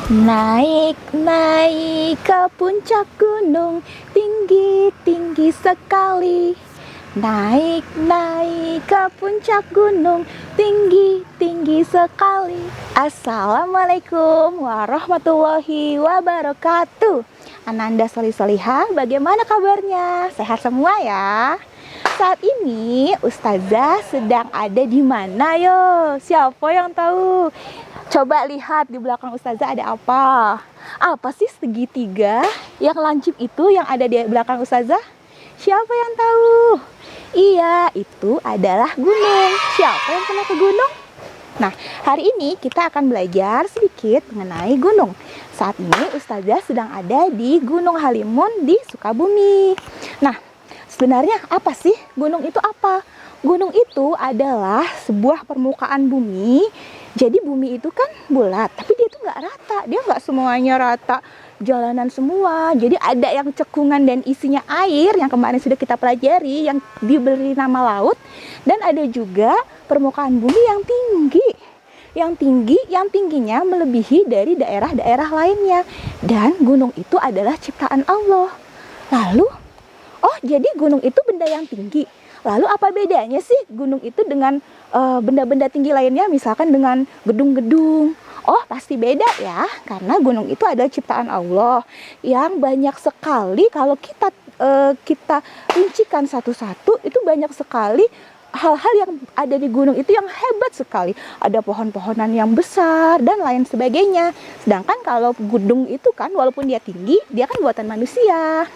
Naik, naik ke puncak gunung, tinggi, tinggi sekali. Naik, naik ke puncak gunung, tinggi, tinggi sekali. Assalamualaikum warahmatullahi wabarakatuh. Ananda Soli Solihah, bagaimana kabarnya? Sehat semua ya? Saat ini Ustazah sedang ada di mana yo? Siapa yang tahu? Coba lihat di belakang Ustazah ada apa? Apa sih segitiga yang lancip itu yang ada di belakang Ustazah? Siapa yang tahu? Iya, itu adalah gunung. Siapa yang pernah ke gunung? Nah, hari ini kita akan belajar sedikit mengenai gunung. Saat ini Ustazah sedang ada di Gunung Halimun di Sukabumi. Nah, sebenarnya apa sih gunung itu apa? Gunung itu adalah sebuah permukaan bumi. Jadi bumi itu kan bulat, tapi dia itu nggak rata. Dia nggak semuanya rata, jalanan semua. Jadi ada yang cekungan dan isinya air yang kemarin sudah kita pelajari, yang diberi nama laut. Dan ada juga permukaan bumi yang tinggi. Yang tingginya melebihi dari daerah-daerah lainnya. Dan gunung itu adalah ciptaan Allah. Lalu, oh jadi gunung itu benda yang tinggi. Lalu apa bedanya sih gunung itu dengan benda-benda tinggi lainnya, misalkan dengan gedung-gedung? Oh pasti beda ya, karena gunung itu adalah ciptaan Allah yang banyak sekali. Kalau kita rincikan satu-satu, itu banyak sekali hal-hal yang ada di gunung itu yang hebat sekali. Ada pohon-pohonan yang besar dan lain sebagainya. Sedangkan kalau gunung itu kan walaupun dia tinggi, dia kan buatan manusia.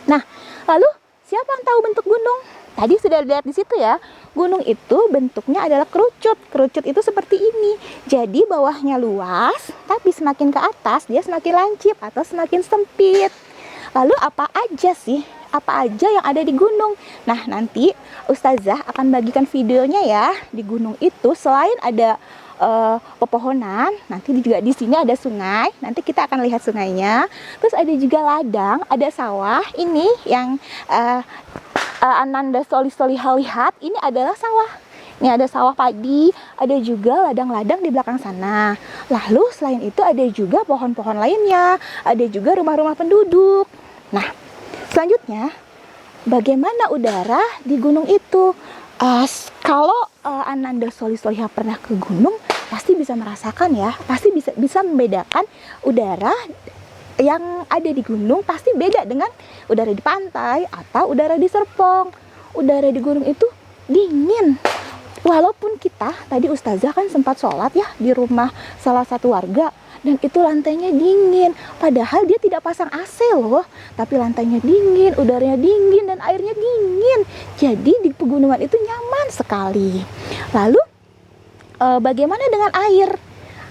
Nah, lalu siapa yang tahu bentuk gunung? Tadi sudah lihat di situ ya. Gunung itu bentuknya adalah kerucut. Kerucut itu seperti ini. Jadi bawahnya luas, tapi semakin ke atas dia semakin lancip atau semakin sempit. Lalu apa aja sih? Apa aja yang ada di gunung? Nah, nanti Ustazah akan bagikan videonya ya. Di gunung itu selain ada pepohonan, nanti juga di sini ada sungai. Nanti kita akan lihat sungainya. Terus ada juga ladang, ada sawah. Ini yang Ananda Soli Solihah lihat, ini adalah sawah. Ini ada sawah padi, ada juga ladang-ladang di belakang sana. Lalu selain itu ada juga pohon-pohon lainnya, ada juga rumah-rumah penduduk. Nah, selanjutnya bagaimana udara di gunung itu? Kalau Ananda Soli Solihah pernah ke gunung, pasti bisa merasakan ya, pasti bisa membedakan udara yang ada di gunung pasti beda dengan udara di pantai atau udara di Serpong. Udara di gunung itu dingin. Walaupun kita tadi Ustazah kan sempat sholat ya di rumah salah satu warga, dan itu lantainya dingin. Padahal dia tidak pasang AC loh, tapi lantainya dingin, udaranya dingin, dan airnya dingin. Jadi di pegunungan itu nyaman sekali. Lalu bagaimana dengan air?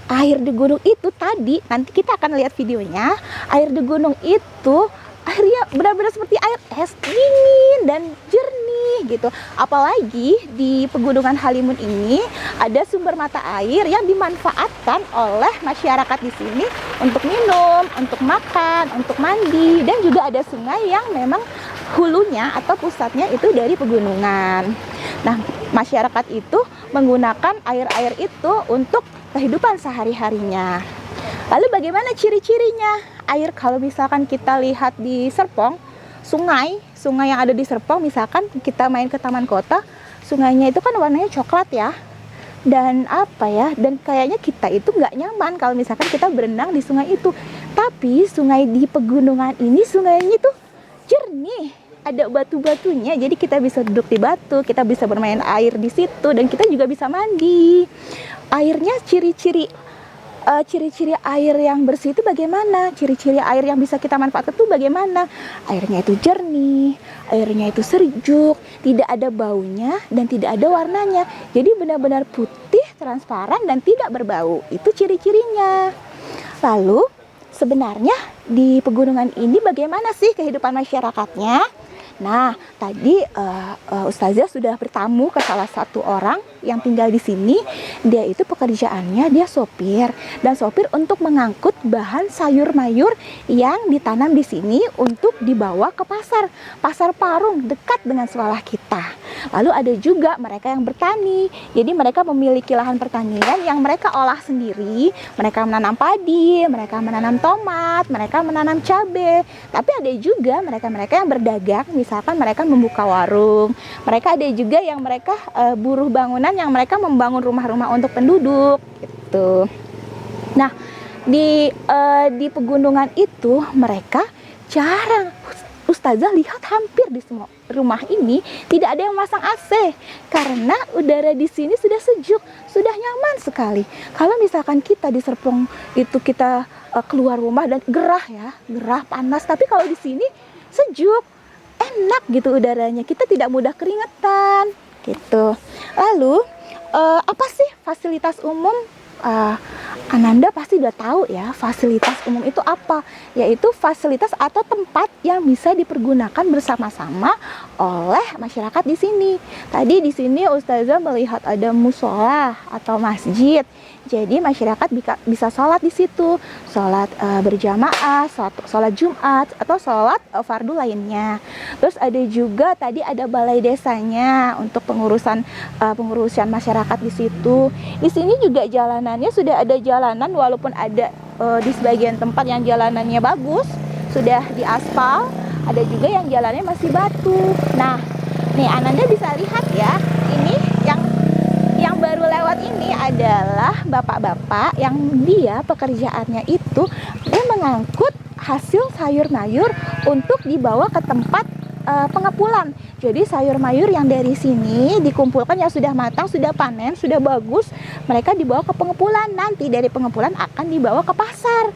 Air di gunung itu tadi, nanti kita akan lihat videonya. Air di gunung itu airnya benar-benar seperti air es, dingin dan jernih gitu. Apalagi di pegunungan Halimun ini ada sumber mata air yang dimanfaatkan oleh masyarakat di sini untuk minum, untuk makan, untuk mandi, dan juga ada sungai yang memang hulunya atau pusatnya itu dari pegunungan. Nah, masyarakat itu menggunakan air-air itu untuk kehidupan sehari-harinya. Lalu bagaimana ciri-cirinya? Air kalau misalkan kita lihat di Serpong, sungai yang ada di Serpong, misalkan kita main ke taman kota, sungainya itu kan warnanya coklat ya. Dan dan kayaknya kita itu nggak nyaman kalau misalkan kita berenang di sungai itu. Tapi sungai di pegunungan ini, sungainya itu jernih, ada batu-batunya, jadi kita bisa duduk di batu, kita bisa bermain air di situ, dan kita juga bisa mandi. Airnya ciri-ciri air yang bersih itu bagaimana? Ciri-ciri air yang bisa kita manfaatkan itu bagaimana? Airnya itu jernih, airnya itu sejuk, tidak ada baunya dan tidak ada warnanya. Jadi benar-benar putih, transparan, dan tidak berbau. Itu ciri-cirinya. Lalu sebenarnya di pegunungan ini bagaimana sih kehidupan masyarakatnya? Nah, tadi Ustazah sudah bertamu ke salah satu orang yang tinggal di sini. Dia itu pekerjaannya dia sopir, dan sopir untuk mengangkut bahan sayur mayur yang ditanam di sini untuk dibawa ke pasar Parung dekat dengan sekolah kita. Lalu ada juga mereka yang bertani. Jadi mereka memiliki lahan pertanian yang mereka olah sendiri. Mereka menanam padi, mereka menanam tomat, mereka menanam cabai. Tapi ada juga mereka-mereka yang berdagang, misalkan mereka membuka warung. Mereka ada juga yang mereka buruh bangunan yang mereka membangun rumah-rumah untuk penduduk gitu. Nah, di pegunungan itu mereka jarang, Ustazah lihat hampir di semua rumah ini tidak ada yang masang AC karena udara di sini sudah sejuk, sudah nyaman sekali. Kalau misalkan kita di Serpong itu kita keluar rumah dan gerah panas, tapi kalau di sini sejuk, enak gitu udaranya, kita tidak mudah keringetan gitu. Lalu apa sih fasilitas umum? Ananda pasti udah tahu ya, fasilitas umum itu apa? Yaitu fasilitas atau tempat yang bisa dipergunakan bersama-sama oleh masyarakat di sini. Tadi di sini Ustazah melihat ada musola atau masjid. Jadi masyarakat bisa sholat di situ, sholat berjamaah, sholat Jumat atau sholat fardu lainnya. Terus ada juga tadi ada balai desanya untuk pengurusan masyarakat di situ. Di sini juga jalanannya sudah ada jalanan, walaupun ada di sebagian tempat yang jalanannya bagus, sudah diaspal, ada juga yang jalannya masih batu. Nah, nih Ananda bisa lihat ya, ini yang baru lewat ini adalah bapak-bapak yang dia pekerjaannya itu dia mengangkut hasil sayur mayur untuk dibawa ke tempat pengepulan. Jadi sayur mayur yang dari sini dikumpulkan yang sudah matang, sudah panen, sudah bagus, mereka dibawa ke pengepulan. Nanti dari pengepulan akan dibawa ke pasar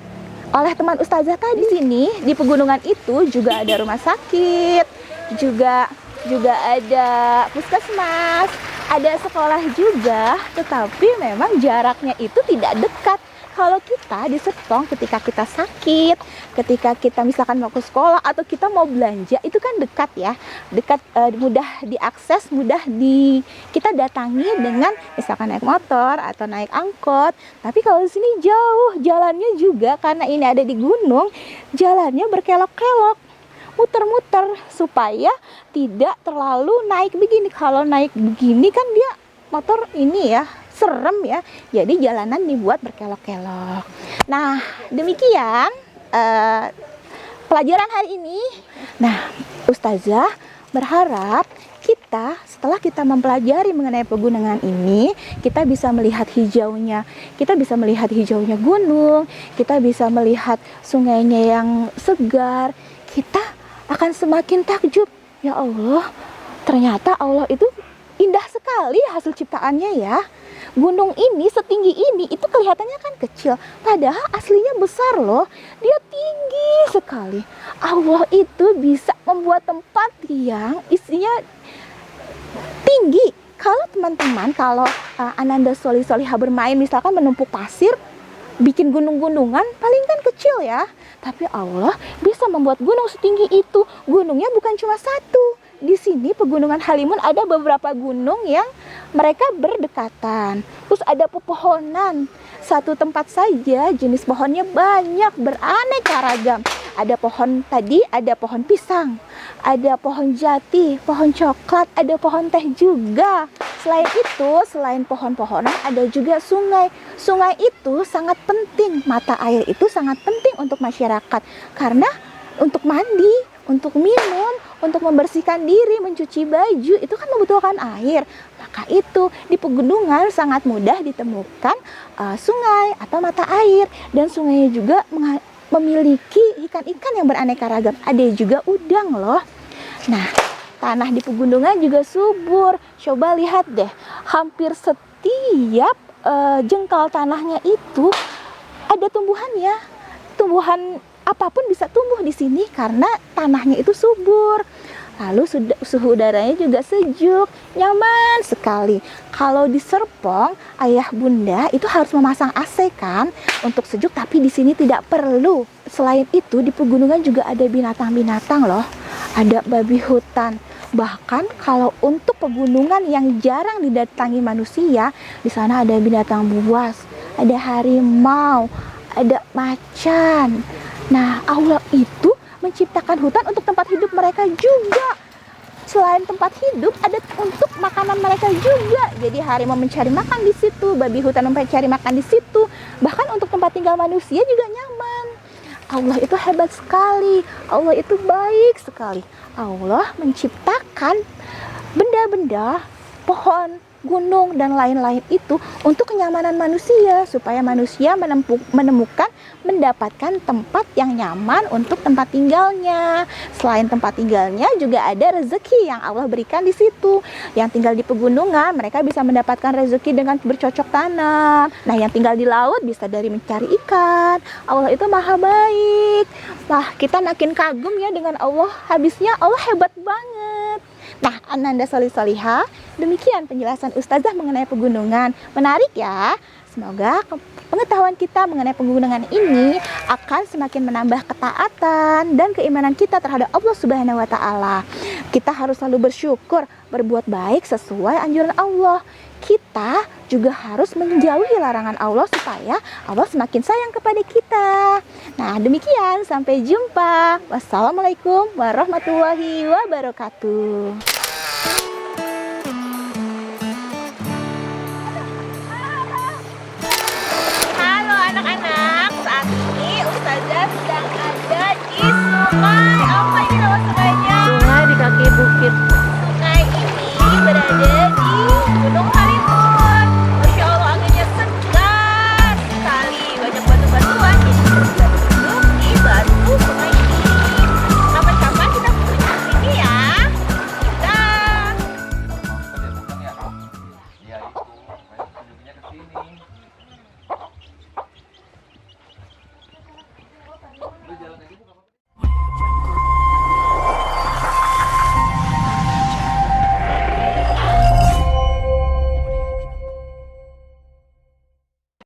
oleh teman Ustazah tadi. Sini di pegunungan itu juga ada rumah sakit, juga ada puskesmas, ada sekolah juga, tetapi memang jaraknya itu tidak dekat. Kalau kita di Serpong, ketika kita sakit, ketika kita misalkan mau ke sekolah atau kita mau belanja, itu kan dekat ya, dekat, mudah diakses, kita datangi dengan misalkan naik motor atau naik angkot. Tapi kalau di sini jauh, jalannya juga karena ini ada di gunung, jalannya berkelok-kelok, muter-muter supaya tidak terlalu naik begini. Kalau naik begini kan dia motor ini ya serem ya, jadi jalanan dibuat berkelok-kelok. Nah, demikian pelajaran hari ini. Nah, Ustazah berharap setelah kita mempelajari mengenai pegunungan ini, kita bisa melihat hijaunya gunung, kita bisa melihat sungainya yang segar, kita akan semakin takjub. Ya Allah, ternyata Allah itu indah sekali hasil ciptaannya ya. Gunung ini setinggi ini itu kelihatannya kan kecil, padahal aslinya besar loh. Dia tinggi sekali. Allah itu bisa membuat tempat yang isinya tinggi. Kalau teman-teman, Ananda Solihah bermain misalkan menumpuk pasir, bikin gunung-gunungan, paling kan kecil ya. Tapi Allah bisa membuat gunung setinggi itu. Gunungnya bukan cuma satu. Di sini pegunungan Halimun ada beberapa gunung yang mereka berdekatan. Terus ada pepohonan. Satu tempat saja jenis pohonnya banyak, beraneka ragam. Ada pohon pisang, ada pohon jati, pohon coklat, ada pohon teh juga. Selain itu, selain pohon-pohonan ada juga sungai. Sungai itu sangat penting, mata air itu sangat penting untuk masyarakat. Karena untuk mandi, untuk minum, untuk membersihkan diri, mencuci baju, itu kan membutuhkan air. Maka itu di pegunungan sangat mudah ditemukan sungai atau mata air. Dan sungainya juga memiliki ikan-ikan yang beraneka ragam. Ada juga udang loh. Nah, tanah di pegunungan juga subur. Coba lihat deh, hampir setiap jengkal tanahnya itu ada tumbuhannya. Tumbuhan apapun bisa tumbuh di sini karena tanahnya itu subur. Lalu suhu udaranya juga sejuk, nyaman sekali. Kalau di Serpong, ayah bunda itu harus memasang AC kan untuk sejuk, tapi di sini tidak perlu. Selain itu di pegunungan juga ada binatang-binatang loh. Ada babi hutan. Bahkan kalau untuk pegunungan yang jarang didatangi manusia, di sana ada binatang buas, ada harimau, ada macan. Nah, Allah itu menciptakan hutan untuk tempat hidup mereka juga. selain tempat hidup, ada untuk makanan mereka juga. Jadi harimau mencari makan di situ, babi hutan mencari makan di situ. Bahkan untuk tempat tinggal manusia juga nyaman. Allah itu hebat sekali. Allah itu baik sekali. Allah menciptakan benda-benda, pohon, gunung, dan lain-lain itu untuk kenyamanan manusia, supaya manusia mendapatkan tempat yang nyaman untuk tempat tinggalnya. Selain tempat tinggalnya juga ada rezeki yang Allah berikan di situ. Yang tinggal di pegunungan mereka bisa mendapatkan rezeki dengan bercocok tanam. Nah, yang tinggal di laut bisa dari mencari ikan. Allah itu maha baik. Nah, kita makin kagum ya dengan Allah. Habisnya Allah hebat banget. Nah, Ananda Solih-Solihah, demikian penjelasan Ustazah mengenai pegunungan. Menarik ya? Semoga pengetahuan kita mengenai pegunungan ini akan semakin menambah ketaatan dan keimanan kita terhadap Allah Subhanahu wa Ta'ala. Kita harus selalu bersyukur, berbuat baik sesuai anjuran Allah. Kita juga harus menjauhi larangan Allah supaya Allah semakin sayang kepada kita. Nah, demikian, sampai jumpa. Wassalamualaikum warahmatullahi wabarakatuh.